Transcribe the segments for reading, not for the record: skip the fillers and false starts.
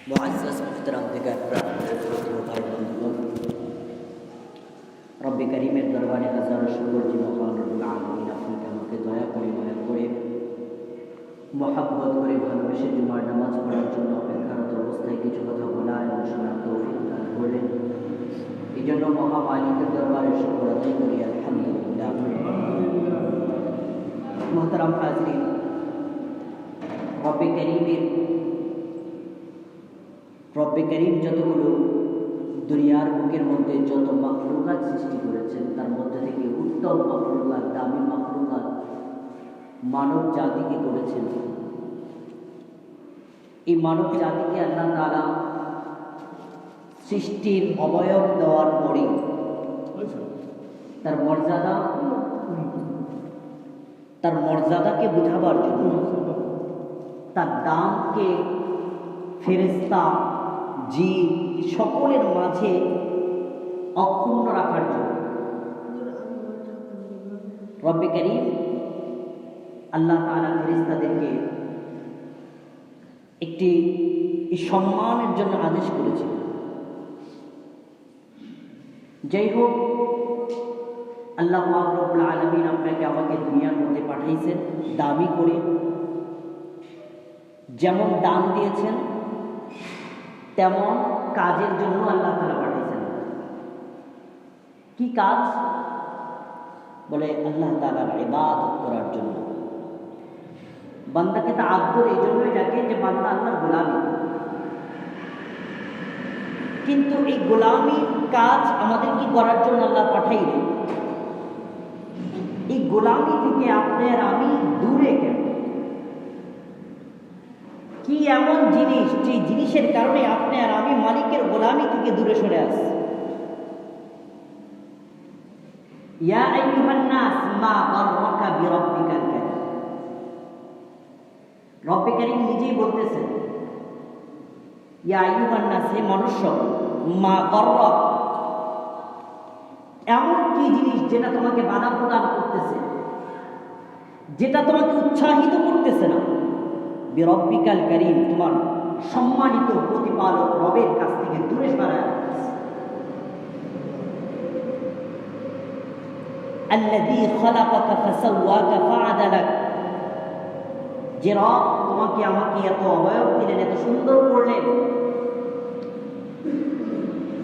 मुअज़्ज़ज़ मुहतरम दिगर भाई बंधुगण, रब्बे करीमेर दरबारे हाजारो शुक्र যে মহান রব্বুল আলামিন আপনাকে আমাকে দয়া করে মায়া করে মহব্বত করে ভালোবেসে জুমার নামাজ পড়ার জন্য অপেক্ষারত অবস্থায় কিছু কথা বলা এবং শোনার তৌফিক দান করলেন। এই জন্য মহামালিকের দরবারে শুকর আদায় করি আলহামদুলিল্লাহ। মুহতারাম হাজরিন, রব্বে করিম যতগুলো দুনিয়ার বুকের মধ্যে যত মাখলুকাত সৃষ্টি করেছেন তার মধ্যে থেকে উত্তম মাখলুকাত, দামি মাখলুকাত মানব জাতিকে করেছেন। এই মানব জাতিকে আল্লাহ তাআলা সৃষ্টির অবয়ব দেওয়ার পরে তার মর্যাদাকে বোঝাবার জন্য, তার দামকে ফেরেশতা জিন সকলের মাঝে অক্ষুণ্ণ রাখার জন্য রব্বে করিম আল্লাহ তাআলা ফেরেশতাদেরকে একটি সম্মানের জন্য আদেশ করেছেন। যাই হোক, আল্লাহ পাক রব্বুল আলামিন আপনাকে আমাকে দুনিয়ার মধ্যে পাঠাইছেন দামি করে। যেমন দান দিয়েছেন তেমন কাজের জন্য আল্লাহ তাআলা পাঠিয়েছেন। কি কাজ? বলে আল্লাহ তাআলার ইবাদত করার জন্য। বান্দাকে তা আব্দুর এই জন্যই ডাকে যে বান্দা আল্লাহর গোলামি। কিন্তু এই গোলামির কাজ আমাদের কি করার জন্য আল্লাহ পাঠাইলেন? এই গোলামি থেকে আপনি আর আমি দূরে কেন? কি এমন জিনিস যে জিনিসের কারণে আপনি আর আমি মালিকের গোলামি থেকে দূরে সরে আসি? ইয়া আইয়ুহান নাস মা গাররাকা বিরাব্বিকাল কারীম। রব্বে করিম নিজেই বলতেছেন, ইয়া আইয়ুহান নাস, হে মনুষ্য, মা গাররাক, এমন কি জিনিস যেটা তোমাকে বাধা প্রদান করতেছে, যেটা তোমাকে উৎসাহিত করতেছে না? বিরব্বিকাল কারীম, তোমার সম্মানিত প্রতিপালক রবের কাছ থেকে দূরে সরায় রাখতেছে। আল্লাযী খালাকাকা ফাসাওয়াকা ফাআদালাক, যে রব তোমাকে আমাকে এত অবয়ব দিলেন, এত সুন্দর করলেন,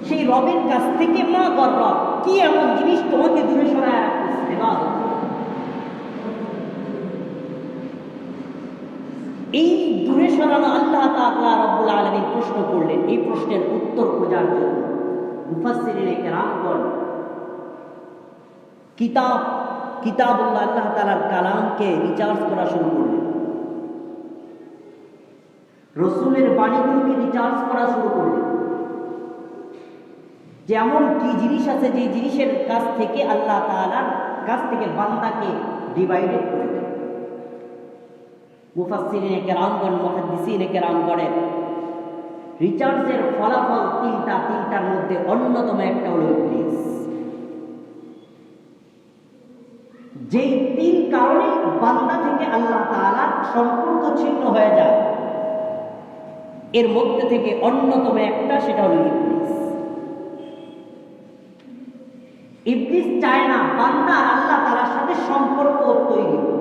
সেই রবের কাছ থেকে মা গররাক, কি এমন জিনিস তোমাকে দূরে সরায় রাখতেছে? এই দূরে সরানো আল্লাহ তাআলা রব্বুল আলামিন প্রশ্ন করলেন। এই প্রশ্নের উত্তর খোঁজার জন্য মুফাসসিরিনে কেরামগণ কিতাবুল্লাহ, আল্লাহ তাআলার কালামকে রিসার্চ করা শুরু করলেন। রাসূলের বাণীগুলোকে রিসার্চ করা শুরু করলেন। যেমন কি জিনিস আছে যে জিনিসের কাছ থেকে আল্লাহ তাআলার কাছ থেকে বান্দাকে ডিভাইডেড করে দেন। মুফাসসিরিনে কেরামগণ, মুহাদ্দিসিনে কেরামগণের রিসার্চের ফলাফল তিনটার মধ্যে অন্যতম একটা হলো ইবলিস। যেই তিন কারণে বান্দা থেকে আল্লাহ তাআলার সম্পর্ক ছিন্ন হয়ে যায়, এর মধ্যে থেকে অন্যতম একটা, সেটা হলো ইবলিস। ইবলিস চায় না বান্দা আল্লাহ তাআলার সাথে সম্পর্ক তৈরি হোক।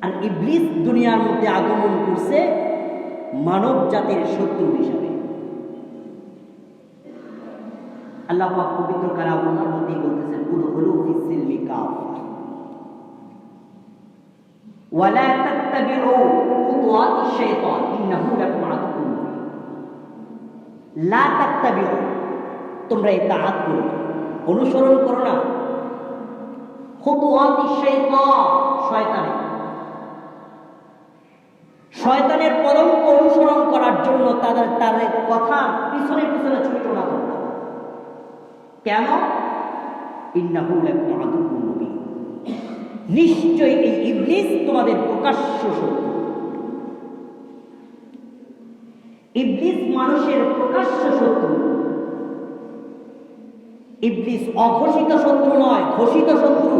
আর ইবলিস দুনিয়ার মধ্যে আগমন করছে মানব জাতির শত্রু হিসাবে। আল্লাহ পাক পবিত্র কালামুল্লাহর মধ্যে বলতেছেন, উদখুলু ফিস সিলমি কাফা ওয়া লা তাত্তাবিউ খুতুওয়াতিশ শাইতান ইন্নাহু লাকুম আদুউন মুবিন। লা তাত্তাবিউ, তোমরা ইতাআত করো, অনুসরণ করো না, খুতুওয়াতিশ শাইতান, শয়তানের পরম অনুসরণ করার জন্য তাদের কথা পিছনে পিছনে ছুটো না তোমরা। কেন? ইন্নাহু লাকুম আদুউন মুবিন, নিশ্চয়ই এই ইবলিস তোমাদের প্রকাশ্য শত্রু। ইবলিস মানুষের প্রকাশ্য শত্রু। ইবলিস অঘোষিত শত্রু নয়, ঘোষিত শত্রু।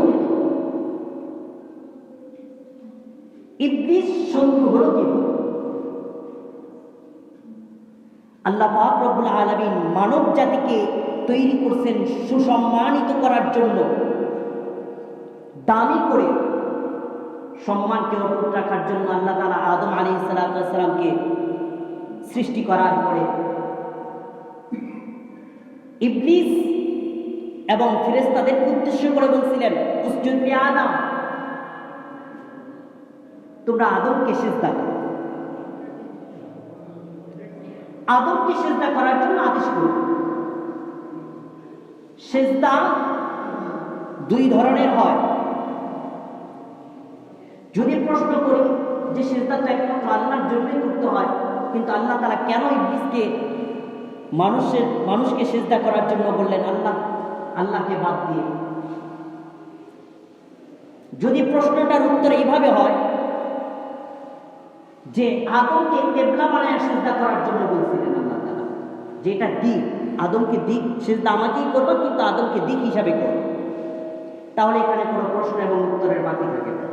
ইবলিস শত্রু হলো কি? আল্লাহ পাক রব্বুল আলামিন মানব জাতিকে তৈরি করছেন সুসম্মানিত করার জন্য, দামি করে সম্মানকে অটুট রাখার জন্য। আল্লাহ তাআলা আদম আলাইহিস সালামকে সৃষ্টি করার পরে ইবলিস এবং ফেরেশতাদেরকে উদ্দেশ্য করে বলছিলেন, উসজুদ লি আদম, তোমরা আদমকে সিজদা করো। আদমকে সিজদা করার জন্য আদেশ করো। সিজদা দুই ধরনের হয়। যদি প্রশ্ন করি যে সিজদা তো একমাত্র আল্লাহর জন্যই করতে হয়, কিন্তু আল্লাহ তাআলা কেন ইবলিসকে মানুষকে সিজদা করার জন্য বললেন আল্লাহকে বাদ দিয়ে? যদি প্রশ্নটার উত্তর এইভাবে হয় যে আদমকে কিবলা বানায় সিজদা করার জন্য বলছিলেন আল্লাহ তাআলা, যেটা দিক, আদমকে দিক সিজদা আমাকেই করবো, কিন্তু আদমকে দিক হিসাবে করবো, তাহলে এখানে কোনো প্রশ্ন এবং উত্তরের বাকি থাকে না।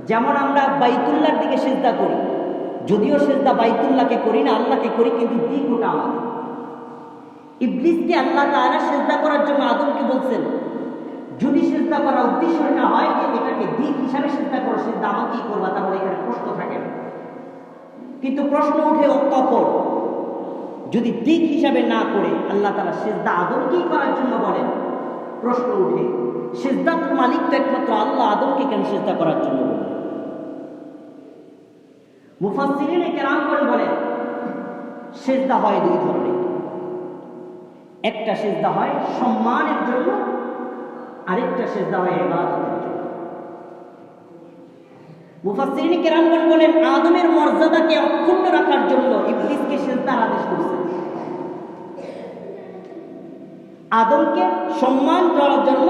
যেমন আমরা বাইতুল্লাহর দিকে সিজদা করি, যদিও সিজদা বাইতুল্লাহকে করি না, আল্লাহকে করি, কিন্তু দিক ওটা আমাদের। ইবলিসকে আল্লাহ তাআলা সিজদা করার জন্য আদমকে বলছেন, যদি সিজদা করার উদ্দেশ্য না হয় যে এটাকে দিক হিসাবে সিজদা করো, সিজদা আমাকেই করবা, তাহলে এখানে প্রশ্ন থাকে না। কিন্তু প্রশ্ন উঠে কখন, যদি দিক হিসাবে না করে আল্লাহ তাআলা সিজদা আদমকেই করার জন্য বলেন, প্রশ্ন উঠে সিজদার মালিক তো একমাত্র আল্লাহ, আদমকে কেন সিজদা করার জন্য বলেন? মুফাসসিরিনে কেরামগণ বলেন সিজদা হয় দুই ধরনের। একটা সিজদা হয় সম্মানের জন্য, আরেকটা সিজদা হয় ইবাদতের জন্য। মুফাসসিরিনে কেরামগণ বলেন আদমের মর্যাদাকে অক্ষুণ্ণ রাখার জন্য ইবলিসকে সিজদার আদেশ করেছেন। আদমকে সম্মান দেওয়ার জন্য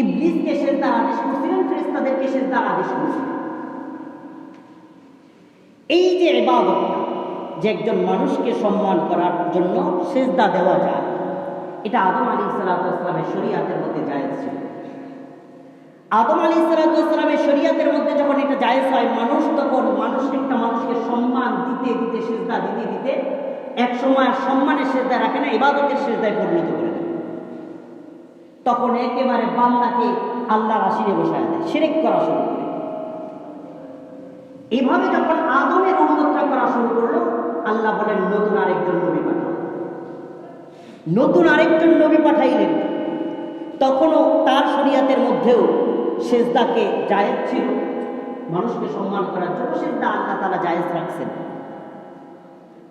ইবলিসকে সিজদার আদেশ করেছিলেন, ফেরেশতাদেরকে সিজদার আদেশ করেছিলেন। এই যে ইবাদত, যে একজন মানুষকে সম্মান করার জন্য সিজদা দেওয়া যায়, এটা আদম আলাইহিস সালামের শরীয়তের মধ্যে জায়েজ ছিল। আদম আলাইহিস সালামের শরীয়তের মধ্যে যখন এটা জায়েজ হয়, তখন একটা মানুষকে সম্মান দিতে দিতে, সিজদা দিতে দিতে এক সময় সম্মানের সিজদা রাখে না, ইবাদতের সিজদায় পরিণত করে দেয়। তখন একেবারে বান্দাকে আল্লাহর আসিরে বসায় দেয়, শিরক করা শুরু করে। এইভাবে যখন আদমের উম্মতরা করা শুরু করলো, আল্লাহ বলেন নতুন আরেকজন নবী পাঠাইলেন। তখনও তার শরীয়তের মধ্যেও সিজদাকে জায়েজ ছিল, মানুষকে সম্মান করার জন্য সিজদা আল্লাহ তাআলা জায়েজ রাখছেন।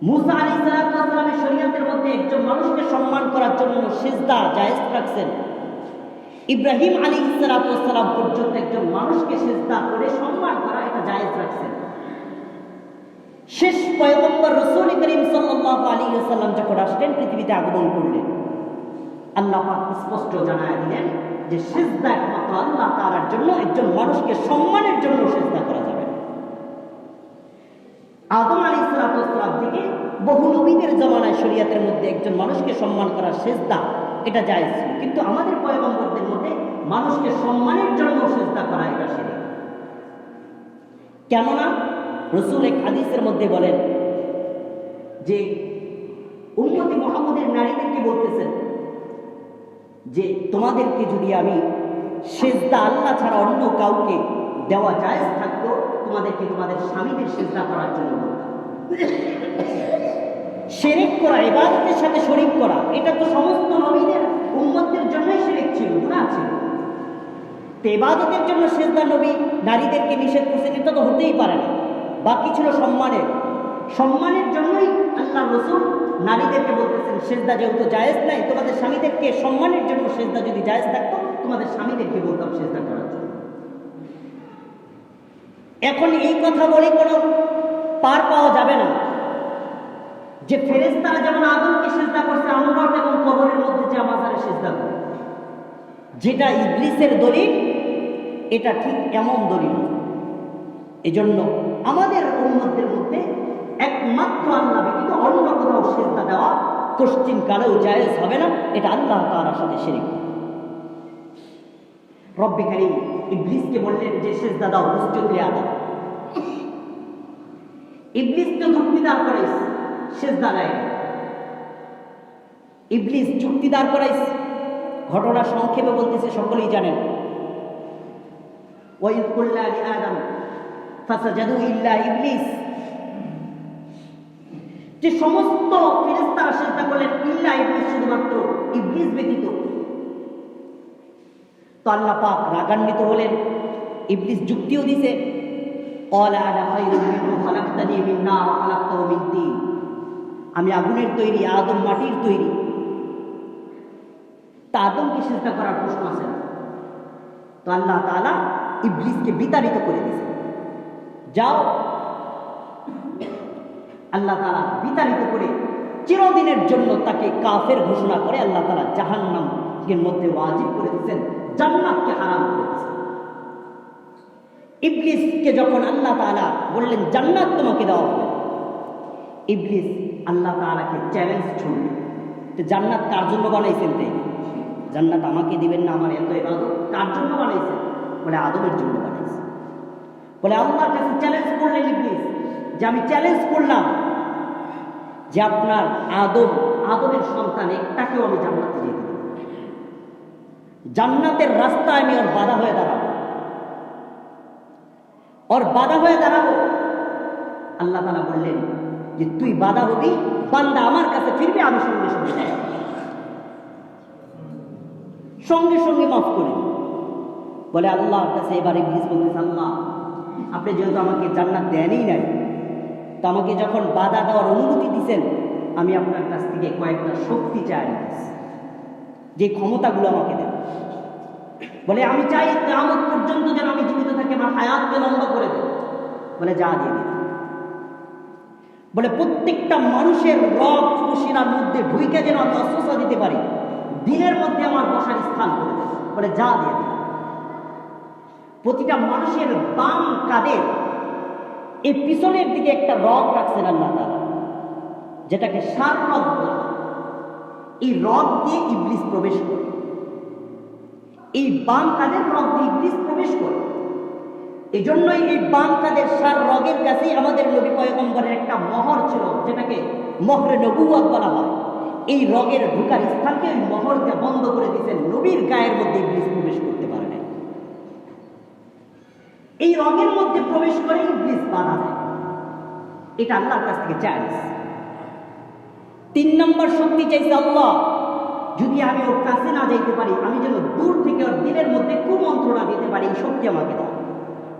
মুসা আলাইহিস সালামের শরীয়তের মধ্যে একজন মানুষকে সম্মান করার জন্য সিজদা জায়েজ রাখছেন। ইব্রাহিম আলাইহিস সালাম পর্যন্ত একজন মানুষকে সিজদা করে সম্মান করা এটা জায়েজ রাখছেন। শেষ পয়গম্বর রাসূল করিম সাল্লাল্লাহু আলাইহি ওয়াসাল্লাম যখন আসলেন, পৃথিবীতে আগমন করলেন, আল্লাহ পাক স্পষ্ট জানায় দিলেন যে সিজদা একমাত্র আল্লাহ তাআলার জন্য, একজন মানুষকে সম্মানের জন্য সিজদা করা যাবে না। আদম আলাইহিস সালাম থেকে বহু নবীদের জামানায় শরীয়তের মধ্যে একজন মানুষকে সম্মান করার সিজদা এটা জায়েজ ছিল, কিন্তু আমাদের পয়গম্বরদের মধ্যে মানুষকে সম্মানের জন্য সিজদা করা এটা শিরক। কেননা রাসূল এক হাদিসের মধ্যে বলেন যে উম্মতে মুহাম্মদের নারীদেরকে বলতেছেন যে তোমাদেরকে যদি আমি সিজদা আল্লাহ ছাড়া অন্য কাউকে দেওয়া জায়েজ থাকতো, তোমাদেরকে তোমাদের স্বামীদের সিজদা করার জন্য বলতাম। শিরক করা, ইবাদতের সাথে শরীক করা, এটা তো সমস্ত নবীদের উম্মতদের জন্যই শিরক ছিল, গুনাহ ছিল। তো ইবাদতের জন্য সিজদা নবী নারীদেরকে নিষেধ করছেন, এটা তো হতেই পারে না। বাকি ছিল সম্মানের জন্যই আল্লাহ রাসূল নারীদেরকে বলতেছেন সিজদা যেহেতু জায়েজ নাই, তোমাদের স্বামীদেরকে সম্মানের জন্য সিজদা যদি জায়েজ থাকতো, তোমাদের স্বামীদেরকে বলতাম সিজদা করার জন্য। এখন এই কথা বলে কোনো পার পাওয়া যাবে না যে ফেরেশতারা যেমন আদমকে সিজদা করছে, আমরাও তেমন কবরের মধ্যে যে মাজারে সিজদা করি, যেটা ইবলিসের দলিল, এটা ঠিক এমন দলিল। এজন্য আমাদের উম্মতের মধ্যে একমাত্র আল্লাহ ব্যতীত অন্য কোথাও সিজদা দেওয়া কোশ্চিন কালেও জায়েজ হবে না, এটা আল্লাহ তাআলার সাথে শিরক। রব্বে কারীম ইবলিসকে বললেন যে সিজদা দাও, উসজুদ লি আদম। ইবলিস তো যুক্তি দাঁড় করাইছে, সেজদা দেয়। ইবলিস যুক্তি দাঁড় করাইছে, ঘটনা সংক্ষেপে বলতেছে, সকলেই জানেন। ওয়াইদ কুল্লা লিআদম ফাসাজাদু ইল্লা ইবলিস, যে সমস্ত ফেরেশতারা সিজদা করলেন ইল্লা ইবলিস, শুধুমাত্র ইবলিস ব্যতীত। তো আল্লাহ পাক রাগান্বিত হলেন, ইবলিস যুক্তিও দিছে, ক্বালা আনা খায়রুম মিনহু খালাকতানি মিন নার ওয়া খালাকতাহু মিন তিন, আমি আগুনের তৈরি, আদম মাটির তৈরি। তা আদমকে সিজদা করার প্রশ্ন আছে না। তো আল্লাহ তাআলা ইবলিসকে বিতাড়িত করে দিয়েছে, যাও। আল্লাহ তাআলা বিতাড়িত করে চিরদিনের জন্য তাকে কাফের ঘোষণা করে আল্লাহ তাআলা জাহান্নামের মধ্যে ওয়াজিব করে দিয়েছেন, জান্নাতকে হারাম করে দিয়েছেন। ইবলিসকে যখন আল্লাহ তাআলা বললেন জান্নাত তোমাকে দেওয়া হবে, ইবলিস আল্লাহ তাআলাকে চ্যালেঞ্জ ছুড়ল, যে জান্নাত কার জন্য বানাইছেন? তাই জান্নাত আমাকে দিবেন না? আমার এত ইবাদত কার জন্য বানাইছেন? বলে আদমের জন্য বানাইছে। বলে আল্লাহর কাছে চ্যালেঞ্জ করলেন ইবলিস, যে আমি চ্যালেঞ্জ করলাম যে আপনার আদমের সন্তান একটাকেও আমি জান্নাতে যেতে দেব, জান্নাতের রাস্তায় আমি ওর বাধা হয়ে দাঁড়াবো, ওর বাধা হয়ে দাঁড়াবো। আল্লাহ তাআলা বললেন যে তুই বাধা হবি, বান্দা আমার কাছে ফিরবে, আমি সঙ্গে সঙ্গে মাফ করে দিই। বলে আল্লাহর কাছে এবার ইবলিস বলতেছে, আল্লাহ আপনি যেহেতু আমাকে জান্নাত দেনই নাই, তো আমাকে যখন বাধা দেওয়ার অনুমতি দিচ্ছেন, আমি আপনার কাছ থেকে কয়েকটা শক্তি চাই নিতেছি, যে ক্ষমতাগুলো আমাকে দেন। বলে আমি চাই কিয়ামত পর্যন্ত যেন আমি জীবিত থাকি, আমার হায়াতকে লম্বা করে দেন। বলে যা দিয়ে দিন। বলে প্রত্যেকটা মানুষের রগ উপশিরার মধ্যে ঢুইকে যেন আমি অস্ত্র দিতে পারি, দিনের মধ্যে আমার বসার স্থান করে দেন। বলে যা দিয়ে দিন। প্রতিটা মানুষের বাম কাঁধের এই পিছনের দিকে একটা রগ রাখছেন আল্লাহ তাআলা, যেটাকে সার রগ বলা হয়। এই রগ দিয়ে ইবলিস প্রবেশ করে, এই বাম কাঁধের রগ দিয়ে ইবলিস প্রবেশ করে। এই জন্যই এই বাম কাঁধের সার রগের কাছেই আমাদের নবী পয়গম্বরের একটা মোহর ছিল, যেটাকে মোহরে নবুওয়াত বলা হয়। এই রগের ঢোকার স্থানকে ওই মোহর দিয়ে বন্ধ করে দিয়েছেন, নবীর গায়ের মধ্যে ইবলিস প্রবেশ করতে পারে না। এই রগের মধ্যে প্রবেশ করে ইবলিস বাধা দেয়। এটা আল্লাহর কাছ থেকে চ্যালেঞ্জ। 3 নম্বর শক্তি চাইছে আল্লাহ, যদি আমি ওর কাছে না যাইতে পারি, আমি যেন দূর থেকে ওর দিলের মধ্যে কুমন্ত্রণা দিতে পারি, এই শক্তি আমাকে দাও।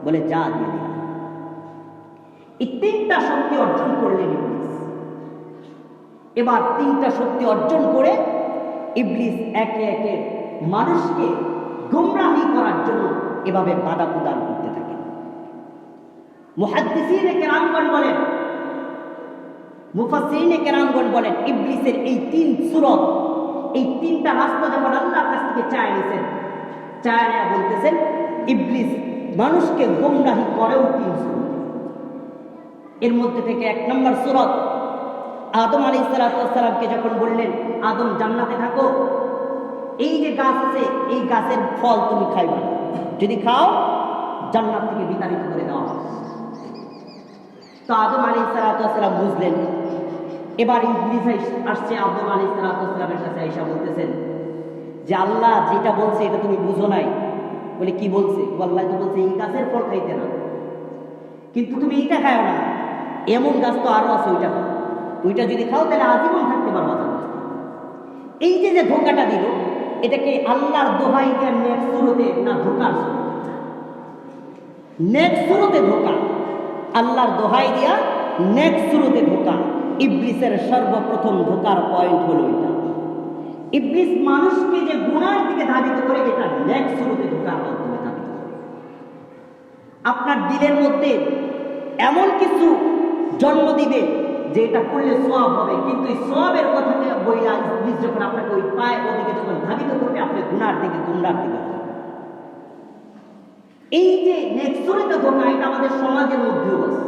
বলে যা দিয়ে দিলাম। এই 3টা শক্তি অর্জন করলেন ইবলিস। এবার 3টা শক্তি অর্জন করে ইবলিস একে একে মানুষকে গোমরাহি করার জন্য এভাবে বাধা প্রদান করতে থাকে। মুহাদ্দিসিনে কেরামগণ বলেন, মুফাসসিরিনে কেরামগণ বলেন, ইবলিসের এই 3 সূরত, এই 3টা রাস্তা যখন আল্লাহর কাছ থেকে চায় নিয়েছেন, চায় না বলতেছেন ইবলিস মানুষকে গোমরাহি করেও 3 সূরত। এর মধ্যে থেকে 1 নম্বর সূরত, আদম আলাইহিস সালামকে যখন বললেন আদম জান্নাতে থাকো, এই যে গাছ আছে এই গাছের ফল তুমি খাইবা না, যদি খাও জান্নাত থেকে বিতাড়িত করে দেওয়া হবে। তো আদম আলাইহিস সালাম বুঝলেন। এবার ইবলিস আসছে আদম আলাইহিস সালামের কাছে, আয়েশা বলতেছেন যে আল্লাহ যেটা বলছে এটা তুমি বুঝো নাই। বলে কি বলছে? আল্লাহ তো বলছে এই গাছের ফল খাইতে না, কিন্তু তুমি এইটা খাও না, এমন গাছ তো আরো আছে, ওইটা খাও, ওইটা যদি খাও তাহলে আজীবন থাকতে পারবা জান্নাতে। এই যে যে ধোকাটা দিল, এটাকে আল্লাহর দোহাই দিয়ে নেক্সট সুরতে না ধোকার সুরতে? নেক্সট সুরতে ধোকা, আল্লাহর দোহাই দিয়া নেক্সট সুরতে ধোকা। ইবলিসের সর্বপ্রথম ধোকার পয়েন্ট হলো এটা। ইবলিস মানুষকে যে গুনার দিকে ধাবিত করে, এটা নেক্সট সুরতে ধোকার মাধ্যমে ধাবিত করে। আপনার দিলের মধ্যে এমন কিছু জন্ম দিবে যে এটা করলে সওয়াব হবে, কিন্তু এই সওয়াবের কথাকে বইলা ইবলিস যখন আপনাকে ওই পায় ওদিকে যখন ধাবিত করবে, আপনি গুনার দিকে গুমরার দিকে। এই যে নেক্সট সুরতে ধোকা, এটা আমাদের সমাজের মধ্যেও আছে।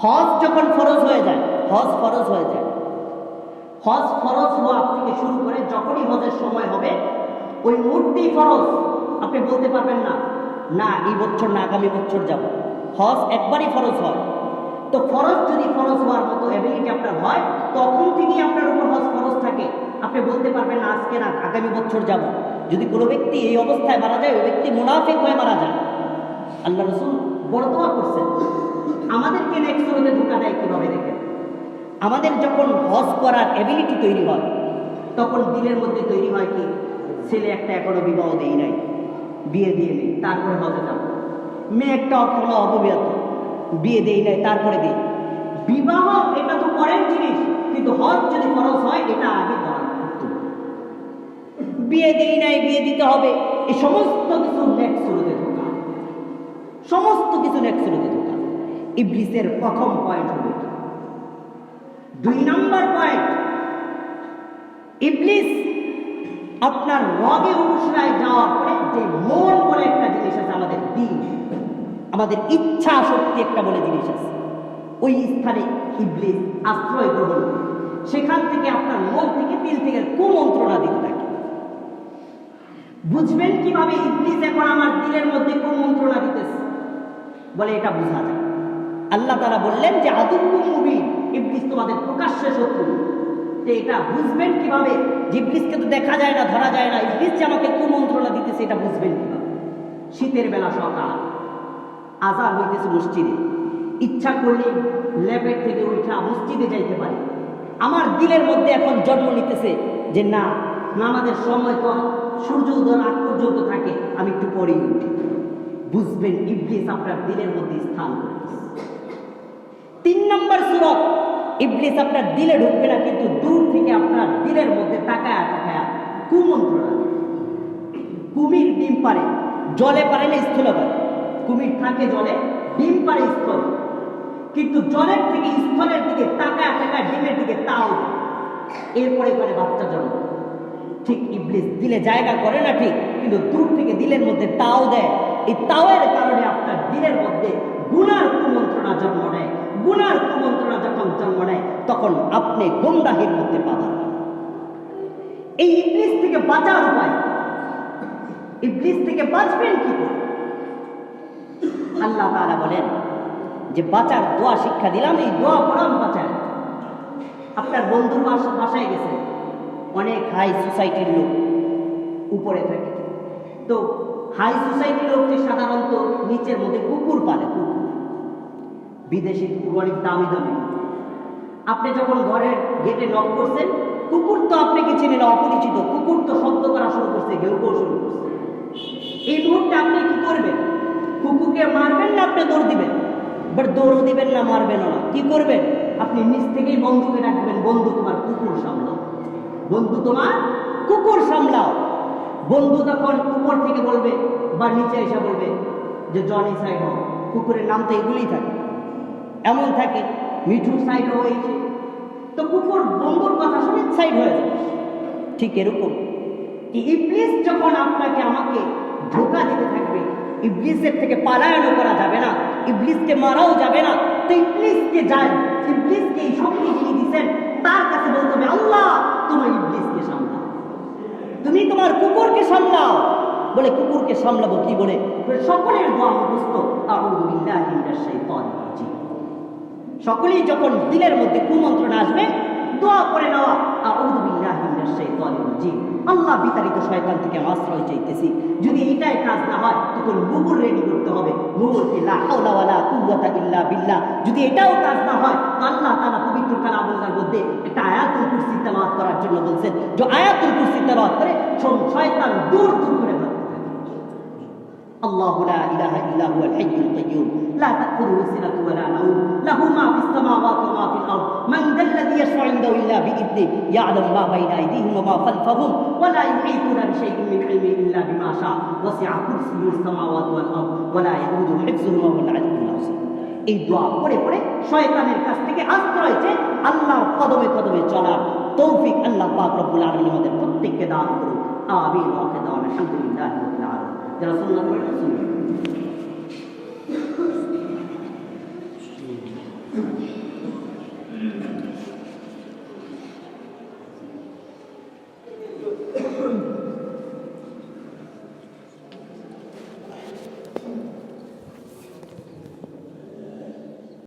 হজ যখন ফরজ হয়ে যায়, হজ ফরজ হয়ে যায়, হজ ফরজ হওয়া থেকে শুরু করে যখনই হজের সময় হবে ওই মুহূর্তেই ফরজ। আপনি বলতে পারবেন না না এই বছর না আগামী বছর যাব। হজ একবারই ফরজ হয়। তো ফরজ যদি ফরজ হওয়ার মতো এবিলিটি আপনার হয়, তখন থেকেই আপনার উপর হজ ফরজ থাকে। আপনি বলতে পারবেন না আজকে না, আগামী বছর যাব। যদি কোনো ব্যক্তি এই অবস্থায় মারা যায়, ওই ব্যক্তি মুনাফিক হয়ে মারা যায়। আল্লাহ রাসূল বড় দোয়া করছেন। আমাদেরকে নেক্সট সুরতে ধোঁকা দেয় কিভাবে দেখেন। আমাদের যখন হজ করার এবিলিটি তৈরি হয়, তখন দিলের মধ্যে তৈরি হয় কি, ছেলে একটা এখনো বিবাহ দেই নাই, বিয়ে দিয়ে নেই, তারপরে হজে যাব। মেয়ে একটা এখনো অববিবাহিত, বিয়ে দেই নাই, তারপরে দিই। বিবাহ এটা তো পরের জিনিস, কিন্তু হজ যদি ফরজ হয় এটা আগে দেওয়া। বিয়ে দেই নাই, বিয়ে দিতে হবে, এই সমস্ত কিছু নেক্সট সুরতে ধোঁকা, সমস্ত কিছু নেক্সট সুরতে ধোঁকা। ইবলিসের প্রথম পয়েন্ট হলো। 2 নম্বর পয়েন্ট, ইবলিস আপনার রগে অনুসরায় যাওয়ার পরে যে মন বলে একটা জিনিস আছে, আমাদের দিন, আমাদের ইচ্ছা শক্তি একটা বলে জিনিস আছে, ওই স্থানে ইবলিস আশ্রয় গ্রহণ করে। সেখান থেকে আপনার মন থেকে দিল থেকে কুমন্ত্রণা দিতে থাকে। বুঝবেন কিভাবে ইবলিস এখন আমার দিলের মধ্যে কুমন্ত্রণা দিতেছে? বলে এটা বোঝা যায়। আল্লাহ তাআলা বললেন যে আদুউম মুবিন, ইবলিস তোমাদের প্রকাশ্য শত্রু। যে এটা বুঝবেন কিভাবে? ইবলিসকে তো দেখা যায় না, ধরা যায় না, ইবলিস যে আমাকে কুমন্ত্রণা দিতেছে এটা বুঝবেন কিভাবে? শীতের বেলা সকাল, আযান হইতেছে মসজিদে, ইচ্ছা করলে ল্যাবের থেকে উঠা মসজিদে যাইতে পারি। আমার দিলের মধ্যে এখন জন্ম নিতেছে যে না, নামাজের সময় তো সূর্য উদয়ের আগ পর্যন্ত থাকে, আমি একটু পরেই উঠি। বুঝবেন ইবলিস আপনার দিলের মধ্যে স্থান করেছে। 3 নম্বর সূরত, ইবলিস আপনার দিলে ঢুকবে না, কিন্তু দূর থেকে আপনার দিলের মধ্যে তাকায়া তাকায়া কুমন্ত্রণা। কুমির ডিম পারে, জলে পারে না, স্থলে পারে। কুমির থাকে জলে, ডিম পারে স্থলে, কিন্তু জলের থেকে স্থলের দিকে তাকায়া তাকায়া ডিমের দিকে তাও দেয়। এরপরে করে বাচ্চা জন্ম। ঠিক ইবলিস দিলে জায়গা করে না ঠিক, কিন্তু দূর থেকে দিলের মধ্যে তাও দেয়। এই তাওয়ের কারণে আপনার দিলের মধ্যে গুনার কুমন্ত্রণা জন্ম নেয়। গুনার কুমন্ত্রণা যখন জন্ম নেয়, তখন আপনি গুমরাহির মধ্যে পাবেন। এই ইবলিস থেকে বাঁচার উপায়, ইবলিস থেকে বাঁচবেন কি করে? আল্লাহ তাআলা বলেন যে বাঁচার দোয়া শিক্ষা দিলাম, এই দোয়া পড়ান বাঁচায়। আপনার বন্ধুর বাসায় গেছে, অনেক হাই সোসাইটির লোক উপরে থাকে, তো হাই সোসাইটির লোকটি সাধারণত নিচের মধ্যে কুকুর পালে। কুকুর, বিদেশি কুকুর, অনেক দামি দামি। আপনি যখন ঘরের গেটে নক করছেন, কুকুর তো আপনাকে চেনে না, অপরিচিত কুকুর তো শব্দ করা শুরু করছে, ঘেউ ঘেউ শুরু করছে। এই মুহূর্তে আপনি কি করবেন? কুকুরকে মারবেন না আপনি দৌড় দিবেন? বাট দৌড়ও দিবেন না, মারবেনও না। কি করবেন? আপনি নিচ থেকেই বন্ধুকে ডাকবেন, বন্ধু তোমার কুকুর সামলাও, বন্ধু তোমার কুকুর সামলাও। বন্ধু তখন উপর থেকে বলবে বা নিচে এসে বলবে যে জনি সাইড হও। কুকুরের নাম তো এগুলোই থাকে, এমন থাকে, মিঠু সাইড হয়েছে, তো কুকুর বন্ধুর কথা শুনে সাইড হয়ে যাবে। ঠিক এরকম কি ইবলিস যখন আপনাকে আমাকে ধোঁকা দিতে থাকবে, ইবলিসের থেকে পালায়নও করা যাবে না, ইবলিসকে মারাও যাবে না। তো ইবলিসকে যায়, ইবলিসকে এই শক্তি যিনি দিচ্ছেন তার কাছে বলতে হবে আল্লাহ তোমার ইবলিসকে সামলাও, তুমি তোমার কুকুরকে সামলাও। বলে কুকুরকে সামলাবো কি বলে? সকলের দোয়া মুখস্থ, আউযু বিল্লাহি মিনাশ শাইতানির রাজিম। সকলেই যখন দিলের মধ্যে কুমন্ত্রণা আসবে, দোয়া করে নেওয়া, আউযু বিল্লাহি মিনাশ শাইতানির রাজিম। আল্লাহ বিতাড়িত শয়তান থেকে আশ্রয় চাইতেছি। যদি এটাই কাজ না হয়, তখন মুগুর রেডি করতে হবে, মুগুরকে লা হাওলা ওয়ালা কুওয়াতা ইল্লা বিল্লাহ। যদি এটাও কাজ না হয়, তো আল্লাহ তাআলা পবিত্র কালামুল্লাহর মধ্যে একটা আয়াতুল কুরসি তেলাওয়াত করার জন্য বলছেন, যে আয়াতুল কুরসি তেলাওয়াত করে শয়তান দূর দূর করে ভাগতে থাকে। আল্লাহু লা ইলাহা ইল্লা হুয়াল হাইয়ুল কাইয়্যুম লা তাখুযুহু সিনাতুন ওয়া লা নাওম লাহু মা ফিস সামাওয়াতি ওয়া মা ফিল আরদ মান যাল্লাযী ইয়াশফা'ু 'ইনদাহু ইল্লা বিইذনিহি ইয়া'লামু মা বাইনা আইদিহিম ওয়া মা খালফাহুম ওয়া লা ইউহীতুনা বিশাইইন মিন ইলমিহি ইল্লা বিমা শাআ ওয়াসি'a কুরসিয়্যুহু সামাওয়াতি ওয়াল আরদ ওয়া লা ইয়াউদুহু হিফযুহুমা ওয়া হুয়াল 'আলিয়্যুল 'আযীম। এই দোয়া পড়ে পড়ে শয়তানের কাছ থেকে আশ্রয় চেয়ে আল্লাহর কদমে কদমে চলার তৌফিক আল্লাহ পাক রব্বুল আলামিন আমাদের প্রত্যেককে দান করুন। আমিন ওয়া আখিরু আলহামদুলিল্লাহি রাব্বিল আলামিন। যারা সুন্নাত পড়েন শুনুন।